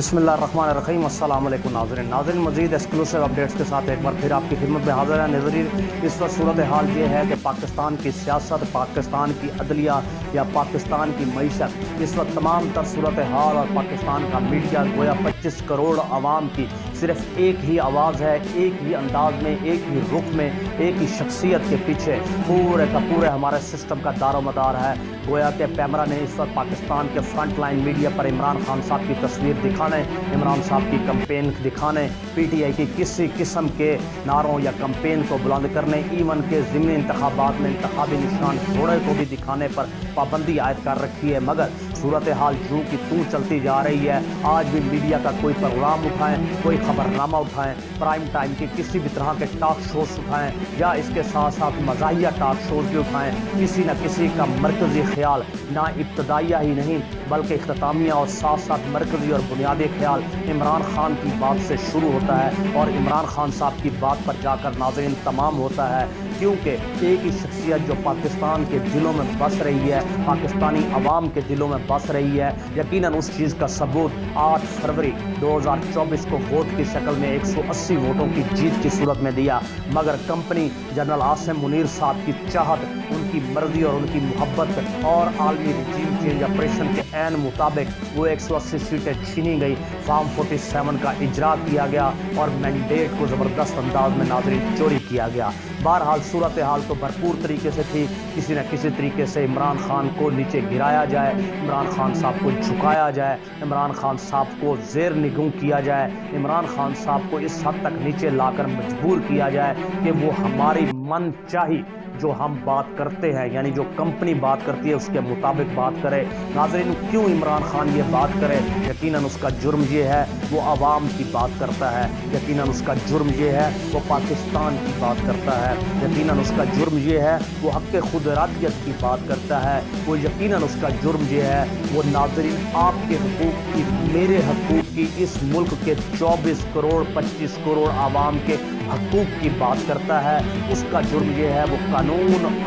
बिस्मिल्लाहिर्रहमानिर्रहीम। अस्सलाम वालेकुम नाज़रीन मज़ीद एक्सक्लूसिव अपडेट्स के साथ एक बार फिर आपकी खिदमत में हाज़िर है। नाज़रीन, इस वक्त सूरत हाल ये है कि पाकिस्तान की सियासत, पाकिस्तान की अदलिया या पाकिस्तान की मईशत, इस वक्त तमाम तर सूरत हाल और पाकिस्तान का मीडिया गोया 25 करोड़ आवाम की सिर्फ एक ही आवाज़ है, एक ही अंदाज में, एक ही रुख में, एक ही शख्सियत के पीछे पूरे का पूरे हमारे सिस्टम का दारोमदार है। गोया के पैमरा ने इस वक्त पाकिस्तान के फ्रंट लाइन मीडिया पर इमरान खान साहब की तस्वीर दिखाने, इमरान साहब की कंपेन दिखाने, पीटीआई की किसी किस्म के नारों या कंपेन को बुलंद करने, ईवन के ज़िमनी इंतखाबात में इंतखाबी निशान घोड़े को भी दिखाने पर पाबंदी आयद कर रखी है। मगर सूरत हाल जूं की तूं चलती जा रही है। आज भी मीडिया का कोई प्रोग्राम उठाएं, कोई खबरनामा उठाएं, प्राइम टाइम के किसी भी तरह के टॉक शोज उठाएं या इसके साथ साथ मज़ाहिया टॉक शोज भी उठाएं, किसी न किसी का मरकज़ी ख्याल ना इब्तदाइया ही नहीं बल्कि इख्तितामिया और साथ साथ मरकज़ी और बुनियादी ख्याल इमरान खान की बात से शुरू होता है और इमरान खान साहब की बात पर जाकर नाज़रीन तमाम होता है। क्योंकि एक ही शख्सियत जो पाकिस्तान के दिलों में बस रही है, पाकिस्तानी अवाम के दिलों में बस रही है, यकीनन उस चीज़ का सबूत 8 फरवरी 2024 को वोट की शक्ल में 180 वोटों की जीत की सूरत में दिया। मगर कंपनी जनरल आसिम मुनीर साहब की चाहत, उनकी मर्जी और उनकी मोहब्बत और आलमी रजीम चेंज ऑपरेशन के ऐन मुताबिक वो 180 सीटें छीनी गई, फॉर्म 47 का इजरा किया गया और मैंडेट को ज़बरदस्त अंदाज में नाज़रीन चोरी किया गया। बहरहाल सूरत हाल तो भरपूर तरीके से थी, किसी न किसी तरीके से इमरान खान को नीचे गिराया जाए, इमरान खान साहब को झुकाया जाए, इमरान खान साहब को ज़ेर निगूं किया जाए, इमरान खान साहब को इस हद तक नीचे लाकर मजबूर किया जाए कि वो हमारी मन चाही जो हम बात करते हैं, यानी जो कंपनी बात करती है उसके मुताबिक बात करे। नाज़रीन, क्यों इमरान खान ये बात करे? यकीनन उसका जुर्म ये है वो आवाम की बात करता है, यकीनन उसका जुर्म ये है वो पाकिस्तान की बात करता है, यकीनन उसका जुर्म ये है वो हक़ खुदरातियत की बात करता है, वो यकीनन उसका जुर्म ये है वो नाज़रीन आपके हुकूक की, मेरे हकूक़ की, इस मुल्क के 24 करोड़ 25 करोड़ आवाम के हकूक़ की बात करता है। उसका जुर्म ये है वो कानून,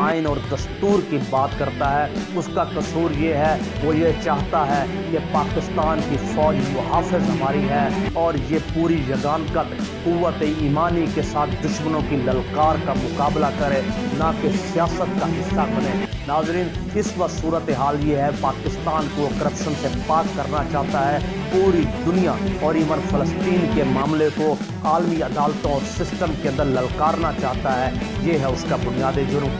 आइन और दस्तूर की बात करता है। उसका कसूर ये है वो ये चाहता है कि पाकिस्तान की फ़ौज मुहाफ़िज़ हमारी है और ये पूरी यगानकत क़ुव्वत ईमानी के साथ दुश्मनों की ललकार का मुकाबला करे, ना कि सियासत का हिस्सा बने। नाज़रीन, इस वक्त सूरत हाल ये है, पाकिस्तान को करप्शन से पाक करना चाहता है पूरी दुनिया और इवन फ़लस्तीन के मामले को आलमी अदालतों और सिस्टम के अंदर ललकारना चाहता है। ये है उसका बुनियादी जुर्म।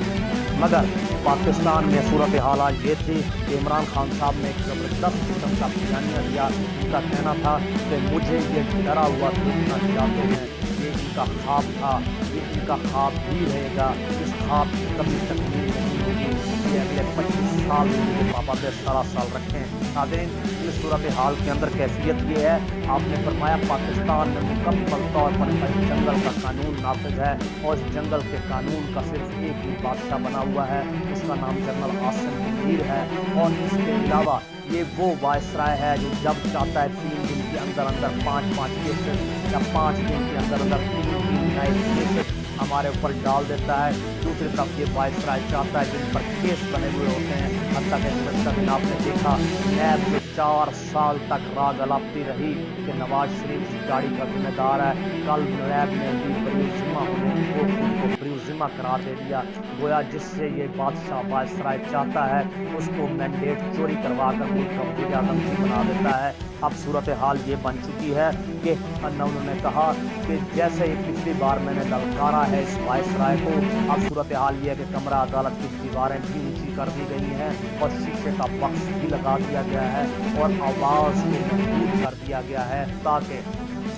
मगर पाकिस्तान में सूरत हाल ये थी कि इमरान खान साहब ने एक ज़बरदस्त किस्म का बयानिया दिया। उनका कहना था कि मुझे ये डरा हुआ देखना चाहते हैं, ये इनका ख्वाब था, ये इनका ख्वाब भी रहेगा, इस ख्वाब की कभी तकमील नहीं होगी, ये अगले 25 साल के पाबंद साल रखें। नाज़रीन, इस सूरत हाल के अंदर कैफियत ये है, आपने फरमाया पाकिस्तान में मुकम्मल तौर पर जंगल का कानून नाफिज है और इस जंगल के कानून का सिर्फ एक ही बादशाह बना हुआ है, उसका नाम जनरल आसिम मुनीर है। और इसके अलावा ये वो वायसराय है जो जब चाहता है 3 दिन के अंदर अंदर 5-5 केसेस या 5 दिन के अंदर अंदर 3 नए केसेस हमारे ऊपर डाल देता है। दूसरी तरफ ये वायसराय चाहता है जिन पर केस बने हुए होते हैं, हत्या के आपने देखा नैब जो 4 साल तक राग अलापती रही कि नवाज शरीफ की गाड़ी का जिम्मेदार है, कल नैब ने भी बरीज़िम्मा होने को खुद को बरीज़िम्मा करार दे दिया। गोया जिससे ये बादशाह वायसराय चाहता है उसको मैंडेट चोरी करवा कर मुल्क का वज़ीर-ए-आज़म भी बना देता है। अब सूरत हाल ये बन चुकी है कि उन्होंने कहा कि जैसे ही पिछली बार मैंने ललकारा है इस वायसराय को, अब सूरत हाल ये है कि कमरा अदालत की दीवारें भी ऊंची कर दी गई हैं और शीशे का बक्स भी लगा दिया गया है और आवाज़ को महदूद कर दिया गया है ताकि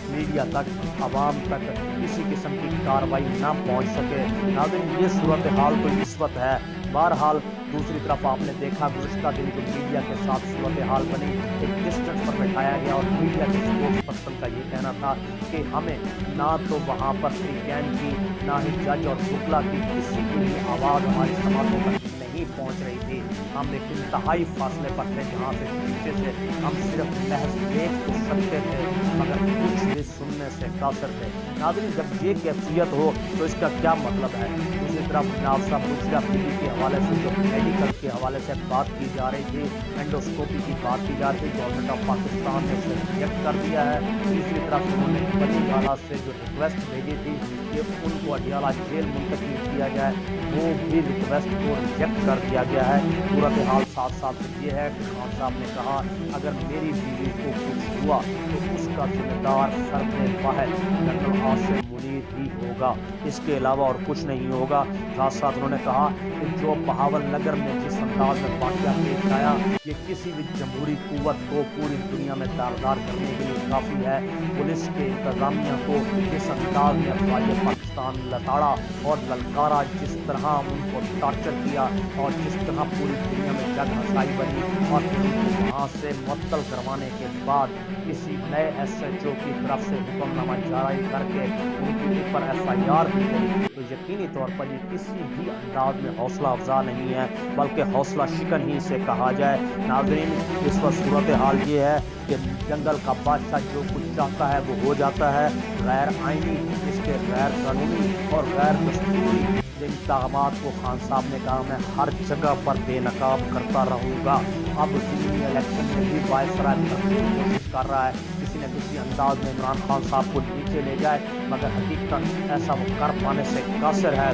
मीडिया तक, आवाम तक किसी किस्म की कार्रवाई ना पहुंच सके। नाज़रीन, ये सूरत हाल तो इस वक्त है। बहरहाल दूसरी तरफ आपने देखा गुज़िश्ता दिन जो मीडिया के साथ सूरत हाल बनी, एक डिस्टेंस पर बैठाया गया और मीडिया के स्पोक्स पर्सन का ये कहना था कि हमें ना तो वहाँ पर फ्रीकैन की, ना ही जज और वकला की किसी की भी आवाज़ हमारी समातों तक नहीं पहुँच रही थी। हम एक इंतहाई फासले पर थे जहाँ से शीशे से हम सिर्फ महज देख तो सकते थे मगर कुछ भी सुनने से कासिर थे। नाज़रीन, जब ये कैफियत हो तो इसका क्या मतलब है? दूसरी तरफ जनाब साहब बुशरा बीबी के हवाले से जो मेडिकल के हवाले से बात की जा रही थी, एंडोस्कोपी की बात की जा रही थी, गवर्नमेंट ऑफ पाकिस्तान ने उसे रिजेक्ट कर दिया है। दूसरी तरफ उन्होंने बनी वाला से जो रिक्वेस्ट भेजी थी कि उनको अडियाला जेल मुंतकिल किया जाए, वो भी रिक्वेस्ट को रिजेक्ट कर दिया गया है। सूरत हाल साथ साथ ये है कि खान साहब ने कहा अगर मेरी बीवी को कुछ हुआ तो उसका जिम्मेदार सरदे वाहिद जनरल आसिम मुनीर ही होगा, इसके अलावा और कुछ नहीं होगा। साथ साथ उन्होंने कहा कि जो बहावल नगर में जिस अंदाज में वाक़या पेश आया, ये किसी भी जमहूरी कुव्वत को पूरी दुनिया में दारदार करने के लिए काफ़ी है। पुलिस के इंतज़ामिया को जिस अंदाज में अफवाज पाकिस्तान लताड़ा और ललकारा, जिस तरह उनको टॉर्चर किया और जिस तरह पूरी दुनिया में जग हंसाई बनी और उनको वहाँ से मुअत्तल करवाने के बाद किसी नए SHO की तरफ से हुक्मनामा जारी करके उनके ऊपर FIR दी गई, तो यकीनी तौर पर ये किसी भी अंदाज में हौसला अफजा नहीं है, बल्कि हौसला शिकन ही से कहा जाए। नाज़रीन, इस वक्त सूरत हाल ये है कि जंगल का बादशाह जो कुछ चाहता है वो हो जाता है। गैर आइनी, इसके गैर कानूनी और गैर दस्तूरी इक़दामात को खान साहब ने कहा मैं हर जगह पर बेनकाब करता रहूँगा। अब ज़मीनी इलेक्शन में भी वायसराय भरपूर कोशिश कर रहा है किसी न किसी अंदाज में इमरान खान साहब को नीचे ले जाए, मगर हकीकतन ऐसा वो कर पाने से कासिर है,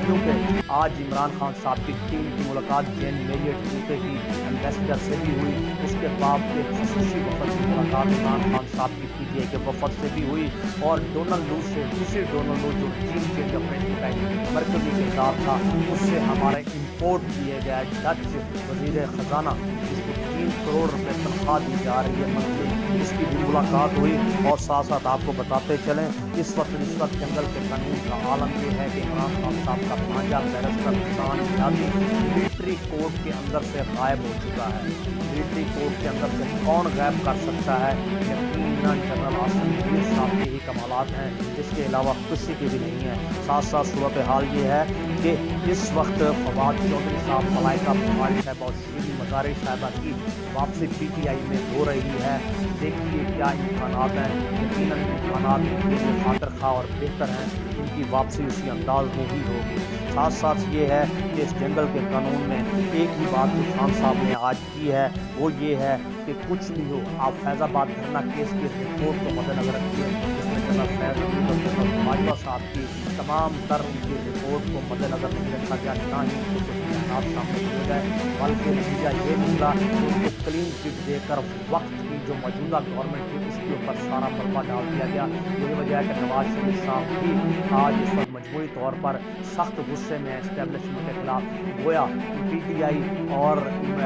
क्योंकि आज इमरान खान साहब की टीम की मुलाकात जैन मेरियट यूके की एम्बेसडर से भी हुई। उसके बाद एक खसूसी वफद की मुलाकात इमरान खान साहब की PTI के वफद से भी हुई और डोनाल्ड लू से, दूसरे डोनाल्ड लू जो चीन के गवर्नमेंट का मरकजी किरदार था, उससे हमारे इम्पोर्ट किए गए डच वज़ीर ख़जाना जिसको 3 करोड़ रुपये तनख्वाह दी जा रही है मंथली, इसकी भी मुलाकात हुई। और साथ साथ आपको बताते चलें इस वक्त जंगल के कानून का आलम ये है कि इमरान खान साहब का भांजा बैरिस्टर हुसैन यादी मिलिट्री कोर्ट के अंदर से गायब हो चुका है। मिलिट्री कोर्ट के अंदर से कौन गायब कर सकता है? यकीनन जनरल आसिम मुनीर साहब के ही कमालात हैं, इसके अलावा किसी की भी नहीं है। साथ साथ सूरत हाल ये है कि इस वक्त फवाद चौधरी साहब, मलाइका बुखारी साहब और शीरी मज़ारी साहबा की वापसी PTI में हो रही है। देखिए क्या इम्कानात हैं, यकीनन इम्कानात इनके लिए खातिर खा और बेहतर हैं, इनकी वापसी उसी अंदाज में ही होगी। साथ साथ ये है कि इस जंगल के कानून में एक ही बात जो खान साहब ने आज की है वो ये है कि कुछ भी हो, आप फैज़ाबाद धरना केस की रिपोर्ट को मद्देनजर रखिए, जिसमें जनरल फैज़ और जनरल बाजवा साहब की तमाम तर उनकी रिपोर्ट को मद्देनजर नहीं रखा गया, ना ही उनको कुछ बयान सामने दिए गए, बल्कि नतीजा ये निकला कि उनको क्लीन चिट देकर वक्त की जो मौजूदा गवर्नमेंट थी उसके ऊपर सारा मलबा डाल दिया गया। यही वजह है कि नवाज शरीफ साहब भी आज इस वक्त मजबूरी तौर पर सख्त गुस्से में एस्टेब्लिशमेंट के खिलाफ गोया PTI और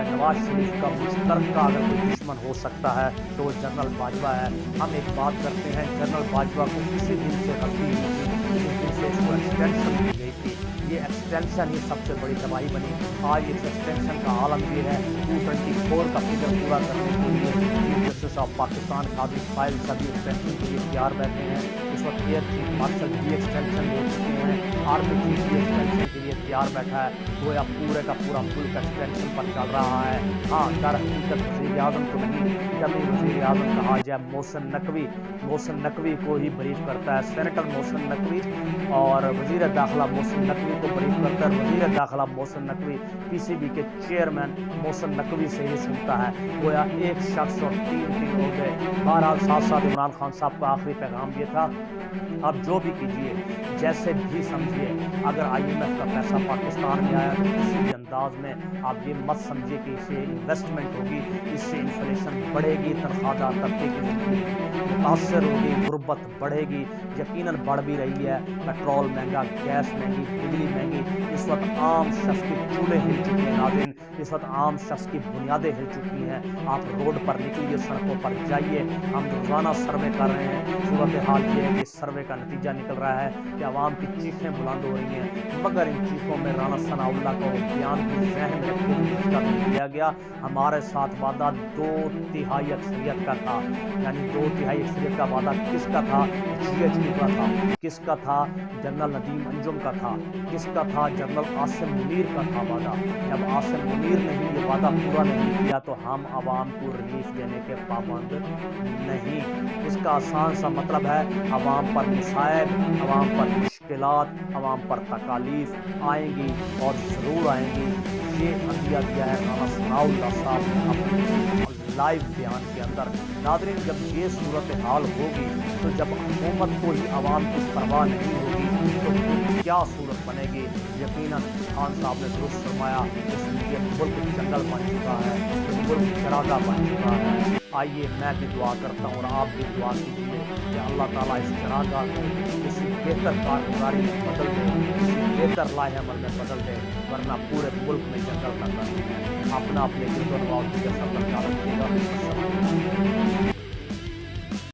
नवाज शरीफ का मुश्तरका अगर कोई दुश्मन हो सकता है तो वो जनरल बाजवा है। हम एक बात करते हैं, जनरल बाजवा को किसी दिन से गलती हुई थी, जिस दिन से इसको एक्सटेंशन दी गई थी, ये एक्सटेंशन ही सबसे बड़ी तबाही बनी। आज इस एक्सटेंशन का आलम ये है 224 का फिगर पूरा करने के लिए chief justice of Pakistan Qazi Faez सभी एक्सटेंशन के लिए तैयार बैठे हैं। इस वक्त एयर चीफ मार्शल भी एक्सटेंशन ले चुके हैं, आर्मी चीफ भी एक्सटेंशन के लिए तैयार बैठा है, गोया पूरे का पूरा मुल्क एक्सटेंशन पर चल रहा है। हाँ, दर हकीकत वज़ीर आज़म को नहीं, जब वज़ीर आज़म कहा जाए मोहसिन नकवी को ही ब्रीफ करता है, सेनेटर मोहसिन नकवी और वज़ीर दाखिला मोहसिन नकवी को ब्रीफ करता है। वज़ीर दाखिला मोहसिन नकवी PCB के चेयरमैन मोहसिन नकवी से ही सुनता है, गोया एक शख्स और तीन हो गए। बहरहाल साथ साथ इमरान खान साहब का आखिरी पैगाम ये था, आप जो भी कीजिए, जैसे भी समझिए, अगर IMF का पैसा पाकिस्तान में आया तो किसी भी अंदाज में आप ये मत समझिए कि इससे इन्वेस्टमेंट होगी, इससे इन्फ्लेशन बढ़ेगी, तनख्वाहदार तबके की ज़िंदगी मुतासर होगी, गुर्बत बढ़ेगी, यकीनन बढ़ भी रही है। पेट्रोल महंगा, गैस महंगी, बिजली महंगी, इस वक्त आम शख्स के चूल्हे हिल चुके हैं नाज़रीन, इस वक्त आम शख्स की बुनियादें हिल चुकी हैं। आप रोड पर निकलिए, सड़कों पर जाइए, हम रोज़ाना सर्वे कर रहे हैं। सूरत हाल ये है कि सर्वे का नतीजा निकल रहा है कि आवाम की चीखें बुलंद हो रही हैं, मगर इन चीखों में राना सनाउल्लाह का वो बयान भी ज़हन में रखते हुए इसका भी दिया गया, हमारे साथ वादा 2/3 अक्सरियत का था। यानी 2/3 अक्सरियत का वादा किसका था? GHQ का था। किसका था? जनरल नदीम अंजुम का था। किसका था? जनरल आसिम मुनीर का था वादा। जब आसिम मुनीर ने ही ये वादा पूरा नहीं किया तो हम आवाम को रिलीफ देने के पाबंद नहीं। इसका आसान सा मतलब है, आवाम पर मुसाइब, आवाम पर मुश्किलात, आवाम पर तकालीफ आएंगी और ज़रूर आएंगी। ये अदिया दिया है राना सनाउल्लाह साहब ने अपने लाइव बयान के अंदर। नाज़रीन, जब ये सूरत हाल होगी तो जब हुकूमत को ही आवाम की परवाह नहीं होगी तो फिर क्या सूरत बनेगी। यकीनन खान साहब ने दुरुस्त फरमाया, इसलिए मुल्क जंगल बन चुका है, मुल्क चरागा बन चुका है। आइए मैं भी दुआ करता हूँ और आप भी दुआ कीजिए कि अल्लाह ताला इस चरागाह को किसी बेहतर कारगुजारी में बदल दे, किसी बेहतर लाहे अमल में बदल दे, वरना पूरे मुल्क में जंगल का कर है। अपना अपने गिरदो नवाज के सब रखिएगा।